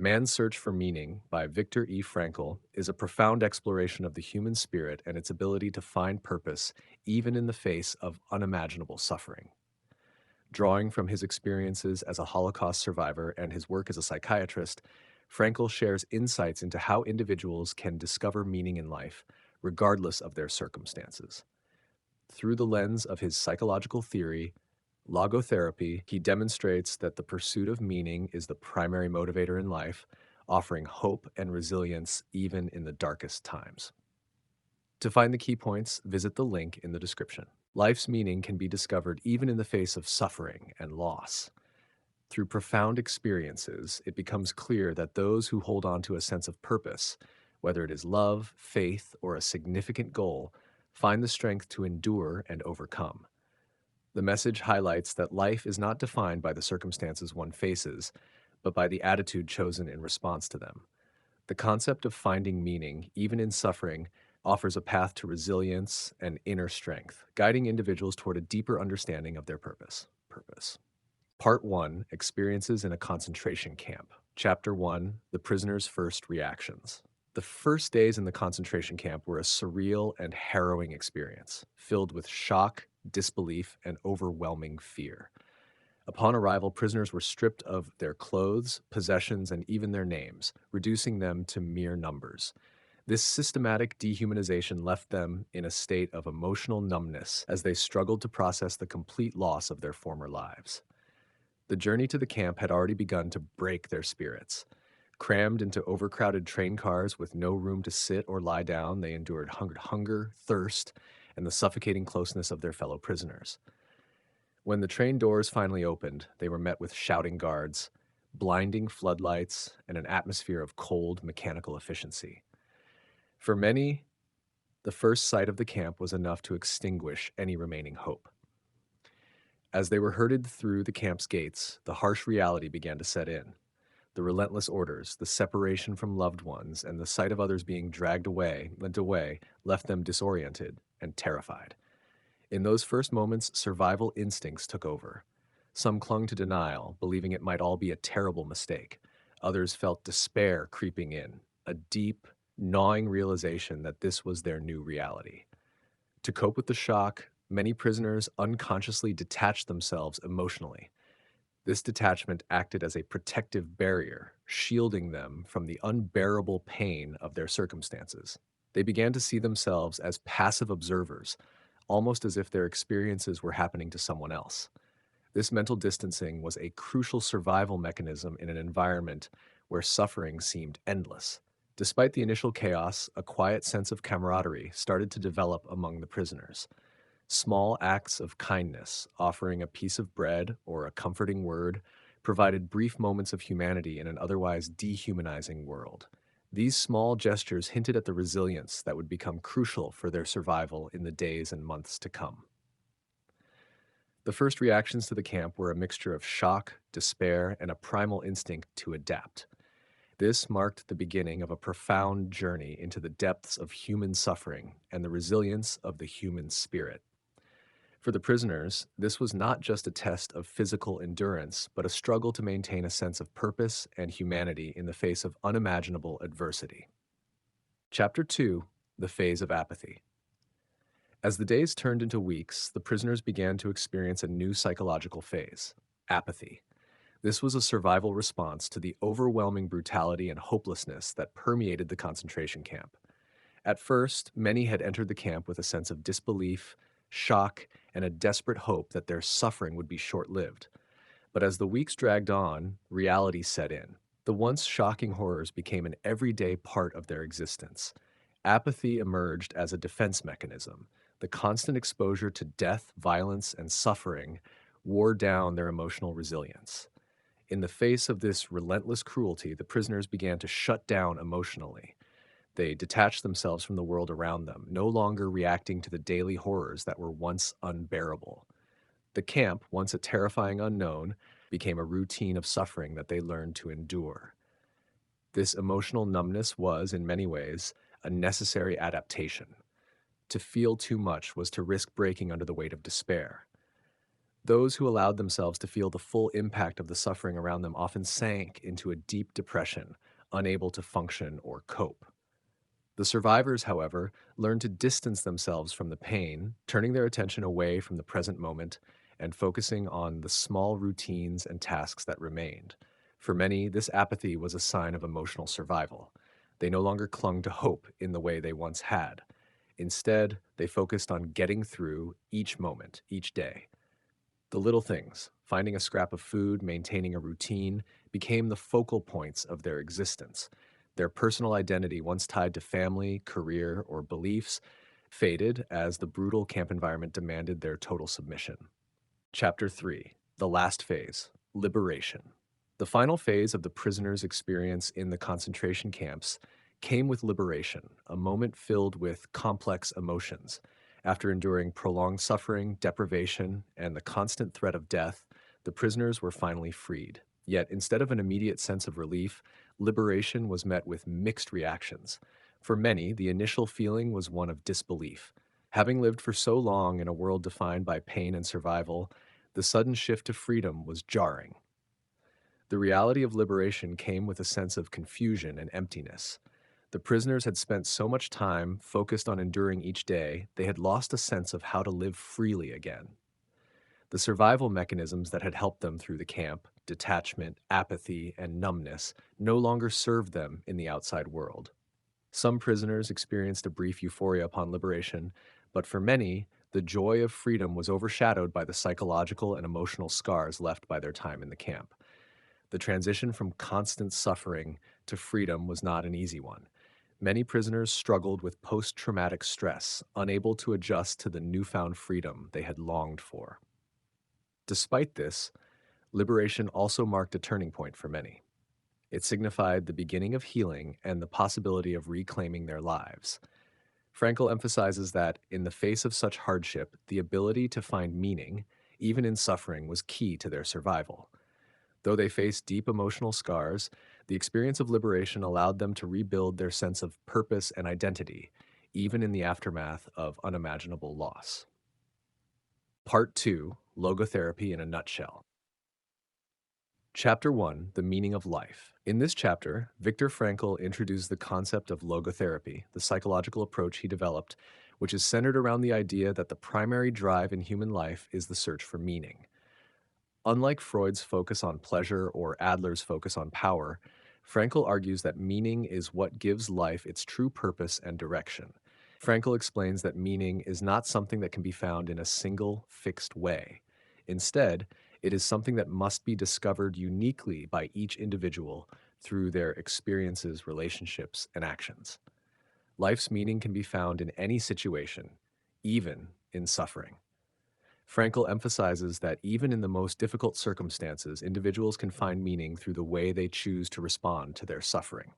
Man's Search for Meaning by Viktor Frankl is a profound exploration of the human spirit and its ability to find purpose even in the face of unimaginable suffering. Drawing from his experiences as a Holocaust survivor and his work as a psychiatrist, Frankl shares insights into how individuals can discover meaning in life, regardless of their circumstances. Through the lens of his psychological theory, logotherapy, he demonstrates that the pursuit of meaning is the primary motivator in life, offering hope and resilience even in the darkest times. To find the key points, visit the link in the description. Life's meaning can be discovered even in the face of suffering and loss. Through profound experiences, it becomes clear that those who hold on to a sense of purpose, whether it is love, faith, or a significant goal, find the strength to endure and overcome. The message highlights that life is not defined by the circumstances one faces, but by the attitude chosen in response to them. The concept of finding meaning, even in suffering, offers a path to resilience and inner strength, guiding individuals toward a deeper understanding of their purpose. Part 1, Experiences in a Concentration Camp. Chapter 1, The Prisoner's First Reactions. The first days in the concentration camp were a surreal and harrowing experience, filled with shock, disbelief, and overwhelming fear. Upon arrival, prisoners were stripped of their clothes, possessions, and even their names, reducing them to mere numbers. This systematic dehumanization left them in a state of emotional numbness as they struggled to process the complete loss of their former lives. The journey to the camp had already begun to break their spirits. Crammed into overcrowded train cars with no room to sit or lie down, they endured hunger, thirst, and the suffocating closeness of their fellow prisoners. When the train doors finally opened, they were met with shouting guards, blinding floodlights, and an atmosphere of cold, mechanical efficiency. For many, the first sight of the camp was enough to extinguish any remaining hope. As they were herded through the camp's gates, the harsh reality began to set in. The relentless orders, the separation from loved ones, and the sight of others being led away, left them disoriented and terrified. In those first moments, survival instincts took over. Some clung to denial, believing it might all be a terrible mistake. Others felt despair creeping in, a deep, gnawing realization that this was their new reality. To cope with the shock, many prisoners unconsciously detached themselves emotionally. This detachment acted as a protective barrier, shielding them from the unbearable pain of their circumstances. They began to see themselves as passive observers, almost as if their experiences were happening to someone else. This mental distancing was a crucial survival mechanism in an environment where suffering seemed endless. Despite the initial chaos, a quiet sense of camaraderie started to develop among the prisoners. Small acts of kindness, offering a piece of bread or a comforting word, provided brief moments of humanity in an otherwise dehumanizing world. These small gestures hinted at the resilience that would become crucial for their survival in the days and months to come. The first reactions to the camp were a mixture of shock, despair, and a primal instinct to adapt. This marked the beginning of a profound journey into the depths of human suffering and the resilience of the human spirit. For the prisoners, this was not just a test of physical endurance, but a struggle to maintain a sense of purpose and humanity in the face of unimaginable adversity. Chapter 2, The Phase of Apathy. As the days turned into weeks, the prisoners began to experience a new psychological phase, apathy. This was a survival response to the overwhelming brutality and hopelessness that permeated the concentration camp. At first, many had entered the camp with a sense of disbelief, shock, and a desperate hope that their suffering would be short-lived. But as the weeks dragged on, reality set in. The once shocking horrors became an everyday part of their existence. Apathy emerged as a defense mechanism. The constant exposure to death, violence, and suffering wore down their emotional resilience. In the face of this relentless cruelty, the prisoners began to shut down emotionally. They detached themselves from the world around them, no longer reacting to the daily horrors that were once unbearable. The camp, once a terrifying unknown, became a routine of suffering that they learned to endure. This emotional numbness was, in many ways, a necessary adaptation. To feel too much was to risk breaking under the weight of despair. Those who allowed themselves to feel the full impact of the suffering around them often sank into a deep depression, unable to function or cope. The survivors, however, learned to distance themselves from the pain, turning their attention away from the present moment and focusing on the small routines and tasks that remained. For many, this apathy was a sign of emotional survival. They no longer clung to hope in the way they once had. Instead, they focused on getting through each moment, each day. The little things, finding a scrap of food, maintaining a routine, became the focal points of their existence. Their personal identity, once tied to family, career, or beliefs, faded as the brutal camp environment demanded their total submission. Chapter 3: The Last Phase: Liberation. The final phase of the prisoners' experience in the concentration camps came with liberation, a moment filled with complex emotions. After enduring prolonged suffering, deprivation, and the constant threat of death, the prisoners were finally freed. Yet, instead of an immediate sense of relief, liberation was met with mixed reactions. For many, the initial feeling was one of disbelief. Having lived for so long in a world defined by pain and survival, the sudden shift to freedom was jarring. The reality of liberation came with a sense of confusion and emptiness. The prisoners had spent so much time focused on enduring each day, they had lost a sense of how to live freely again. The survival mechanisms that had helped them through the camp, detachment, apathy, and numbness, no longer served them in the outside world. Some prisoners experienced a brief euphoria upon liberation, but for many, the joy of freedom was overshadowed by the psychological and emotional scars left by their time in the camp. The transition from constant suffering to freedom was not an easy one. Many prisoners struggled with post traumatic stress, unable to adjust to the newfound freedom they had longed for. Despite this, liberation also marked a turning point for many. It signified the beginning of healing and the possibility of reclaiming their lives. Frankl emphasizes that, in the face of such hardship, the ability to find meaning, even in suffering, was key to their survival. Though they faced deep emotional scars, the experience of liberation allowed them to rebuild their sense of purpose and identity, even in the aftermath of unimaginable loss. Part 2: Logotherapy in a Nutshell. Chapter 1: The Meaning of Life. In this chapter, Viktor Frankl introduced the concept of logotherapy, the psychological approach he developed, which is centered around the idea that the primary drive in human life is the search for meaning. Unlike Freud's focus on pleasure or Adler's focus on power, Frankl argues that meaning is what gives life its true purpose and direction. Frankl explains that meaning is not something that can be found in a single, fixed way. Instead, it is something that must be discovered uniquely by each individual through their experiences, relationships, and actions. Life's meaning can be found in any situation, even in suffering. Frankl emphasizes that even in the most difficult circumstances, individuals can find meaning through the way they choose to respond to their suffering.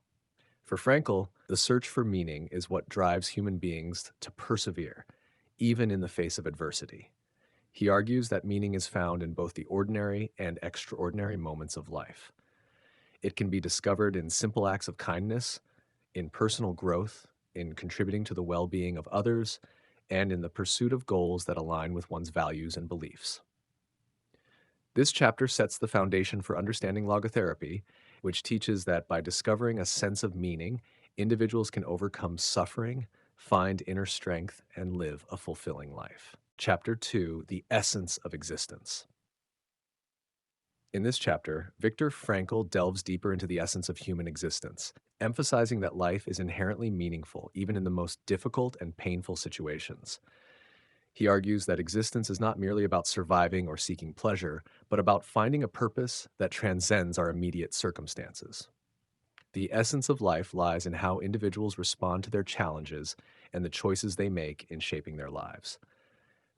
For Frankl, the search for meaning is what drives human beings to persevere, even in the face of adversity. He argues that meaning is found in both the ordinary and extraordinary moments of life. It can be discovered in simple acts of kindness, in personal growth, in contributing to the well-being of others, and in the pursuit of goals that align with one's values and beliefs. This chapter sets the foundation for understanding logotherapy, which teaches that by discovering a sense of meaning, individuals can overcome suffering, find inner strength, and live a fulfilling life. Chapter 2: The Essence of Existence. In this chapter, Viktor Frankl delves deeper into the essence of human existence, emphasizing that life is inherently meaningful even in the most difficult and painful situations. He argues that existence is not merely about surviving or seeking pleasure, but about finding a purpose that transcends our immediate circumstances. The essence of life lies in how individuals respond to their challenges and the choices they make in shaping their lives.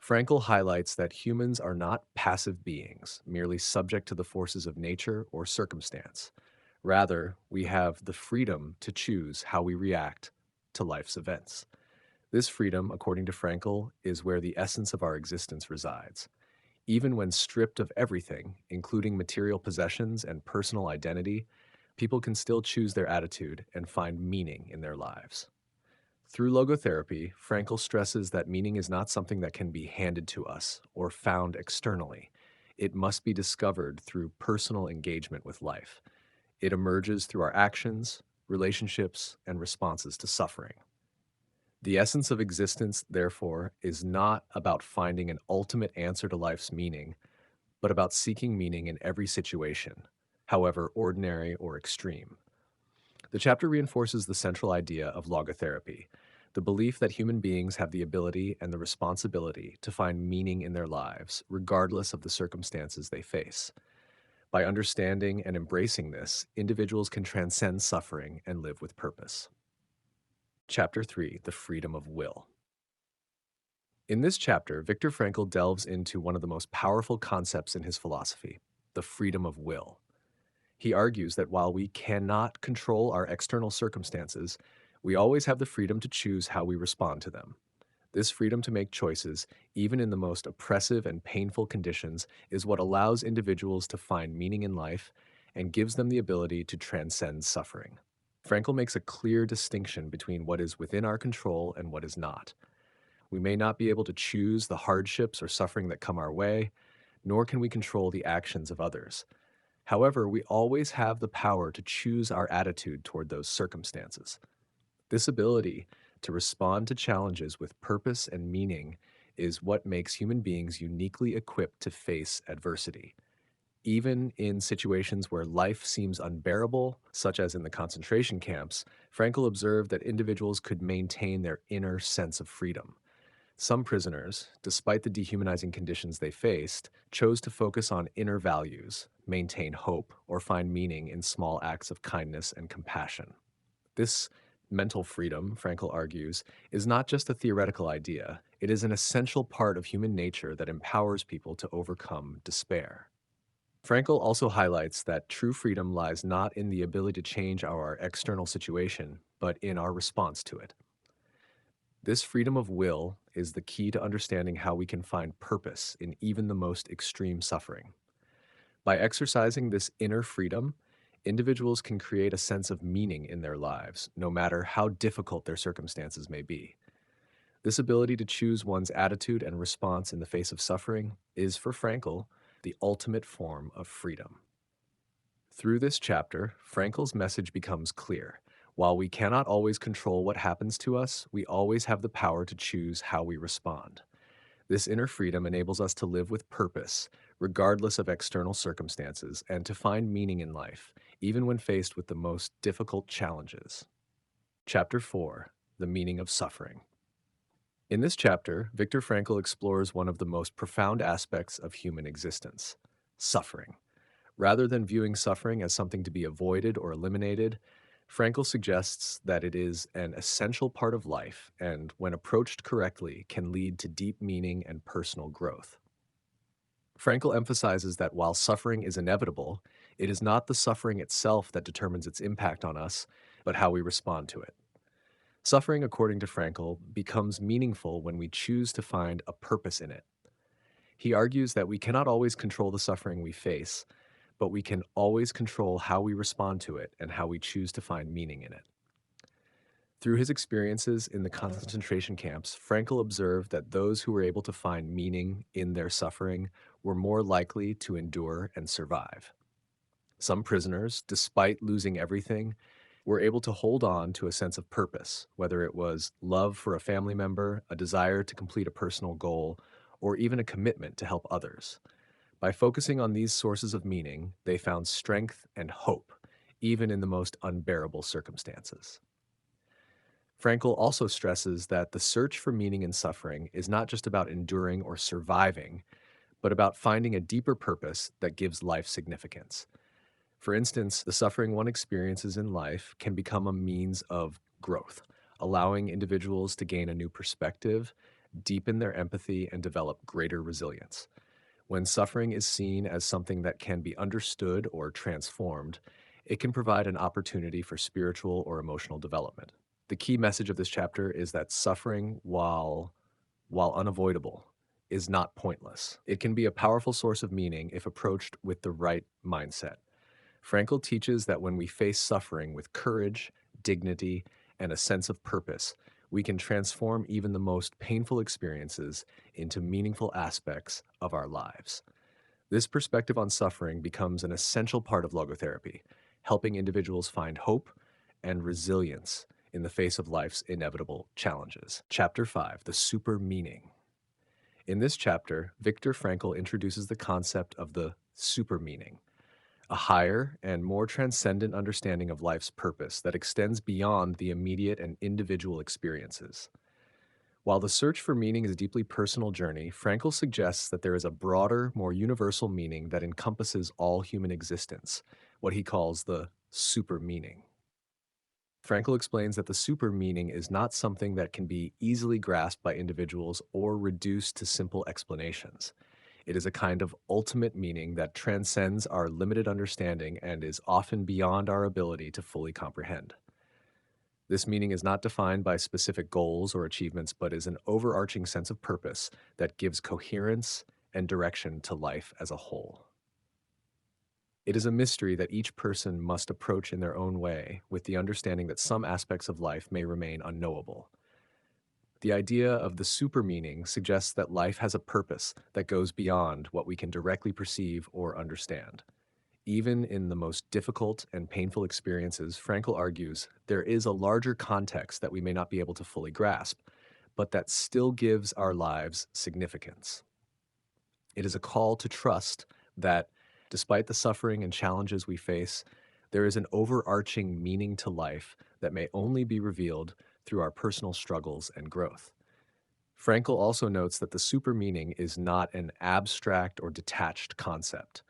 Frankl highlights that humans are not passive beings, merely subject to the forces of nature or circumstance. Rather, we have the freedom to choose how we react to life's events. This freedom, according to Frankl, is where the essence of our existence resides. Even when stripped of everything, including material possessions and personal identity, people can still choose their attitude and find meaning in their lives. Through logotherapy, Frankl stresses that meaning is not something that can be handed to us or found externally. It must be discovered through personal engagement with life. It emerges through our actions, relationships, and responses to suffering. The essence of existence, therefore, is not about finding an ultimate answer to life's meaning, but about seeking meaning in every situation, however ordinary or extreme. The chapter reinforces the central idea of logotherapy, the belief that human beings have the ability and the responsibility to find meaning in their lives, regardless of the circumstances they face. By understanding and embracing this, individuals can transcend suffering and live with purpose. Chapter 3: The Freedom of Will. In this chapter, Viktor Frankl delves into one of the most powerful concepts in his philosophy: the freedom of will. He argues that while we cannot control our external circumstances, we always have the freedom to choose how we respond to them. This freedom to make choices, even in the most oppressive and painful conditions, is what allows individuals to find meaning in life and gives them the ability to transcend suffering. Frankl makes a clear distinction between what is within our control and what is not. We may not be able to choose the hardships or suffering that come our way, nor can we control the actions of others. However, we always have the power to choose our attitude toward those circumstances. This ability to respond to challenges with purpose and meaning is what makes human beings uniquely equipped to face adversity. Even in situations where life seems unbearable, such as in the concentration camps, Frankl observed that individuals could maintain their inner sense of freedom. Some prisoners, despite the dehumanizing conditions they faced, chose to focus on inner values, maintain hope, or find meaning in small acts of kindness and compassion. This mental freedom, Frankl argues, is not just a theoretical idea, it is an essential part of human nature that empowers people to overcome despair. Frankl also highlights that true freedom lies not in the ability to change our external situation, but in our response to it. This freedom of will is the key to understanding how we can find purpose in even the most extreme suffering. By exercising this inner freedom, individuals can create a sense of meaning in their lives, no matter how difficult their circumstances may be. This ability to choose one's attitude and response in the face of suffering is, for Frankl, the ultimate form of freedom. Through this chapter, Frankl's message becomes clear. While we cannot always control what happens to us, we always have the power to choose how we respond. This inner freedom enables us to live with purpose, regardless of external circumstances, and to find meaning in life, even when faced with the most difficult challenges. Chapter 4: The Meaning of Suffering. In this chapter, Viktor Frankl explores one of the most profound aspects of human existence: suffering. Rather than viewing suffering as something to be avoided or eliminated, Frankl suggests that it is an essential part of life and, when approached correctly, can lead to deep meaning and personal growth. Frankl emphasizes that while suffering is inevitable, it is not the suffering itself that determines its impact on us, but how we respond to it. Suffering, according to Frankl, becomes meaningful when we choose to find a purpose in it. He argues that we cannot always control the suffering we face, but we can always control how we respond to it and how we choose to find meaning in it. Through his experiences in the concentration camps, Frankl observed that those who were able to find meaning in their suffering were more likely to endure and survive. Some prisoners, despite losing everything, were able to hold on to a sense of purpose, whether it was love for a family member, a desire to complete a personal goal, or even a commitment to help others. By focusing on these sources of meaning, they found strength and hope, even in the most unbearable circumstances. Frankl also stresses that the search for meaning in suffering is not just about enduring or surviving, but about finding a deeper purpose that gives life significance. For instance, the suffering one experiences in life can become a means of growth, allowing individuals to gain a new perspective, deepen their empathy, and develop greater resilience. When suffering is seen as something that can be understood or transformed, it can provide an opportunity for spiritual or emotional development. The key message of this chapter is that suffering, while unavoidable, is not pointless. It can be a powerful source of meaning if approached with the right mindset. Frankl teaches that when we face suffering with courage, dignity, and a sense of purpose, we can transform even the most painful experiences into meaningful aspects of our lives. This perspective on suffering becomes an essential part of logotherapy, helping individuals find hope and resilience in the face of life's inevitable challenges. Chapter 5: The Super Meaning. In this chapter, Viktor Frankl introduces the concept of the super meaning, a higher and more transcendent understanding of life's purpose that extends beyond the immediate and individual experiences. While the search for meaning is a deeply personal journey, Frankl suggests that there is a broader, more universal meaning that encompasses all human existence, what he calls the super meaning. Frankl explains that the super meaning is not something that can be easily grasped by individuals or reduced to simple explanations. It is a kind of ultimate meaning that transcends our limited understanding and is often beyond our ability to fully comprehend. This meaning is not defined by specific goals or achievements, but is an overarching sense of purpose that gives coherence and direction to life as a whole. It is a mystery that each person must approach in their own way, with the understanding that some aspects of life may remain unknowable. The idea of the super meaning suggests that life has a purpose that goes beyond what we can directly perceive or understand. Even in the most difficult and painful experiences, Frankl argues, there is a larger context that we may not be able to fully grasp, but that still gives our lives significance. It is a call to trust that, despite the suffering and challenges we face, there is an overarching meaning to life that may only be revealed through our personal struggles and growth. Frankl also notes that the super meaning is not an abstract or detached concept.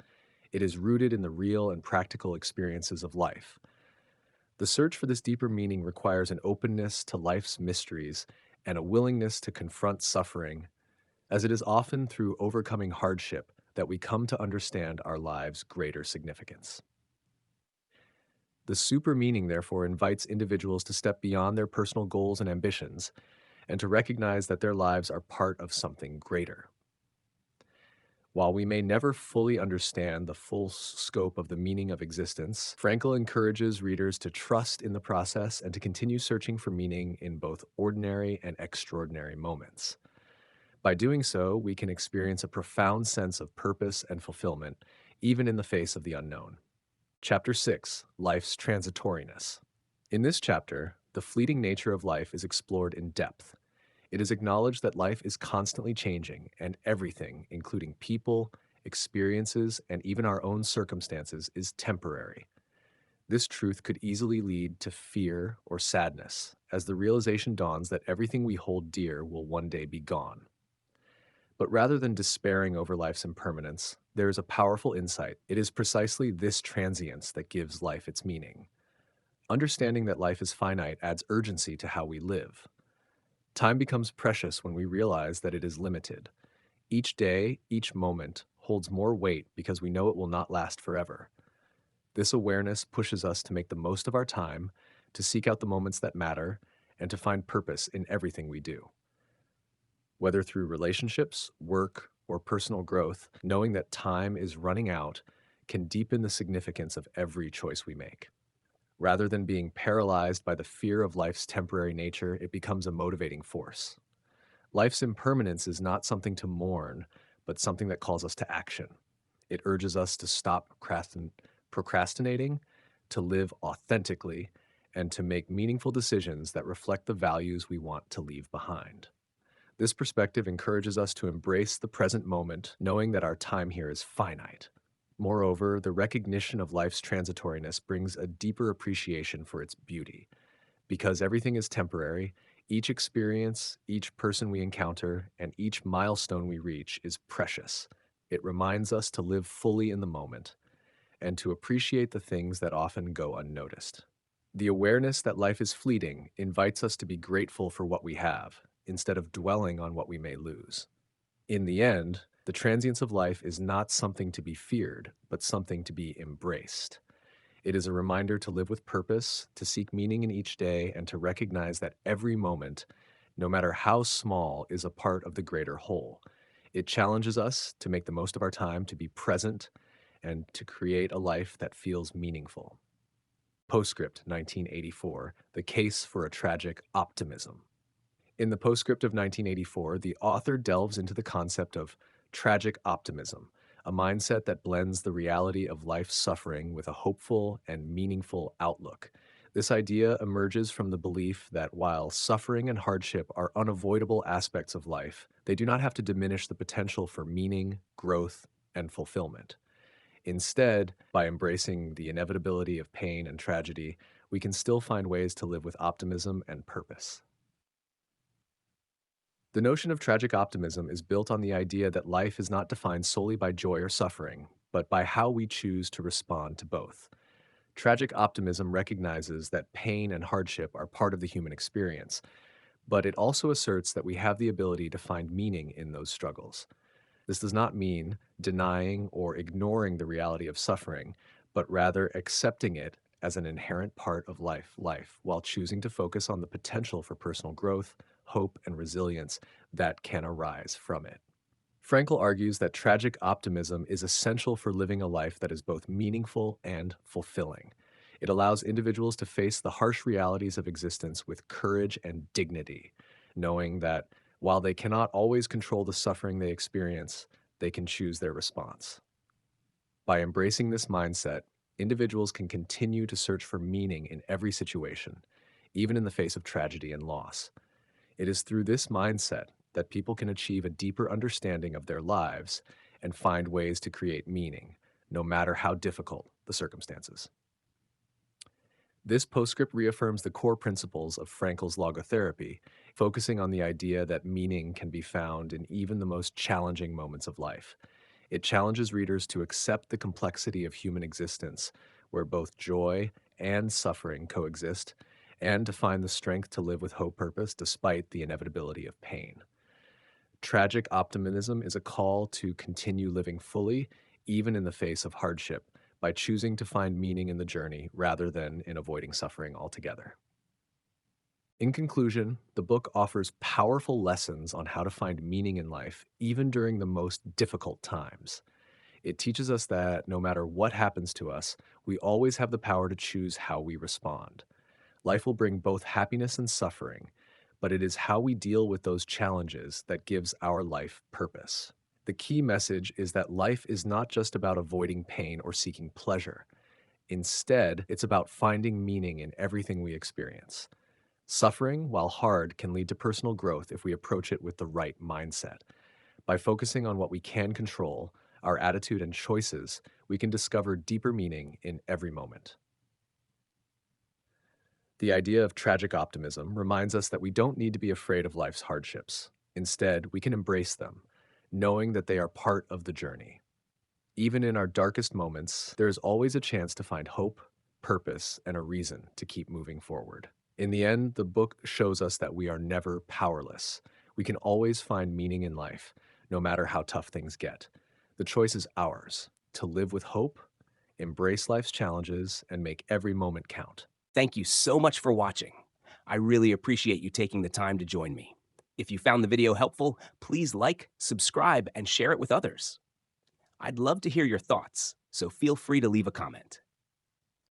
It is rooted in the real and practical experiences of life. The search for this deeper meaning requires an openness to life's mysteries and a willingness to confront suffering, as it is often through overcoming hardship that we come to understand our lives' greater significance. The super meaning, therefore, invites individuals to step beyond their personal goals and ambitions and to recognize that their lives are part of something greater. While we may never fully understand the full scope of the meaning of existence, Frankl encourages readers to trust in the process and to continue searching for meaning in both ordinary and extraordinary moments. By doing so, we can experience a profound sense of purpose and fulfillment, even in the face of the unknown. Chapter 6: Life's Transitoriness. In this chapter, the fleeting nature of life is explored in depth. It is acknowledged that life is constantly changing, and everything, including people, experiences, and even our own circumstances, is temporary. This truth could easily lead to fear or sadness, as the realization dawns that everything we hold dear will one day be gone. But rather than despairing over life's impermanence, there is a powerful insight. It is precisely this transience that gives life its meaning. Understanding that life is finite adds urgency to how we live. Time becomes precious when we realize that it is limited. Each day, each moment, holds more weight because we know it will not last forever. This awareness pushes us to make the most of our time, to seek out the moments that matter, and to find purpose in everything we do. Whether through relationships, work, or personal growth, knowing that time is running out can deepen the significance of every choice we make. Rather than being paralyzed by the fear of life's temporary nature, it becomes a motivating force. Life's impermanence is not something to mourn, but something that calls us to action. It urges us to stop procrastinating, to live authentically, and to make meaningful decisions that reflect the values we want to leave behind. This perspective encourages us to embrace the present moment, knowing that our time here is finite. Moreover, the recognition of life's transitoriness brings a deeper appreciation for its beauty. Because everything is temporary, each experience, each person we encounter, and each milestone we reach is precious. It reminds us to live fully in the moment and to appreciate the things that often go unnoticed. The awareness that life is fleeting invites us to be grateful for what we have, instead of dwelling on what we may lose. In the end, the transience of life is not something to be feared, but something to be embraced. It is a reminder to live with purpose, to seek meaning in each day, and to recognize that every moment, no matter how small, is a part of the greater whole. It challenges us to make the most of our time, to be present, and to create a life that feels meaningful. Postscript 1984, The Case for a Tragic Optimism. In the postscript of 1984, the author delves into the concept of tragic optimism, a mindset that blends the reality of life's suffering with a hopeful and meaningful outlook. This idea emerges from the belief that while suffering and hardship are unavoidable aspects of life, they do not have to diminish the potential for meaning, growth, and fulfillment. Instead, by embracing the inevitability of pain and tragedy, we can still find ways to live with optimism and purpose. The notion of tragic optimism is built on the idea that life is not defined solely by joy or suffering, but by how we choose to respond to both. Tragic optimism recognizes that pain and hardship are part of the human experience, but it also asserts that we have the ability to find meaning in those struggles. This does not mean denying or ignoring the reality of suffering, but rather accepting it as an inherent part of life, while choosing to focus on the potential for personal growth, hope, and resilience that can arise from it. Frankl argues that tragic optimism is essential for living a life that is both meaningful and fulfilling. It allows individuals to face the harsh realities of existence with courage and dignity, knowing that while they cannot always control the suffering they experience, they can choose their response. By embracing this mindset, individuals can continue to search for meaning in every situation, even in the face of tragedy and loss. It is through this mindset that people can achieve a deeper understanding of their lives and find ways to create meaning, no matter how difficult the circumstances. This postscript reaffirms the core principles of Frankl's logotherapy, focusing on the idea that meaning can be found in even the most challenging moments of life. It challenges readers to accept the complexity of human existence, where both joy and suffering coexist, and to find the strength to live with hope purpose despite the inevitability of pain. Tragic optimism is a call to continue living fully, even in the face of hardship, by choosing to find meaning in the journey rather than in avoiding suffering altogether. In conclusion, the book offers powerful lessons on how to find meaning in life, even during the most difficult times. It teaches us that no matter what happens to us, we always have the power to choose how we respond. Life will bring both happiness and suffering, but it is how we deal with those challenges that gives our life purpose. The key message is that life is not just about avoiding pain or seeking pleasure. Instead, it's about finding meaning in everything we experience. Suffering, while hard, can lead to personal growth if we approach it with the right mindset. By focusing on what we can control, our attitude and choices, we can discover deeper meaning in every moment. The idea of tragic optimism reminds us that we don't need to be afraid of life's hardships. Instead, we can embrace them, knowing that they are part of the journey. Even in our darkest moments, there is always a chance to find hope, purpose, and a reason to keep moving forward. In the end, the book shows us that we are never powerless. We can always find meaning in life, no matter how tough things get. The choice is ours to live with hope, embrace life's challenges, and make every moment count. Thank you so much for watching. I really appreciate you taking the time to join me. If you found the video helpful, please like, subscribe, and share it with others. I'd love to hear your thoughts, so feel free to leave a comment.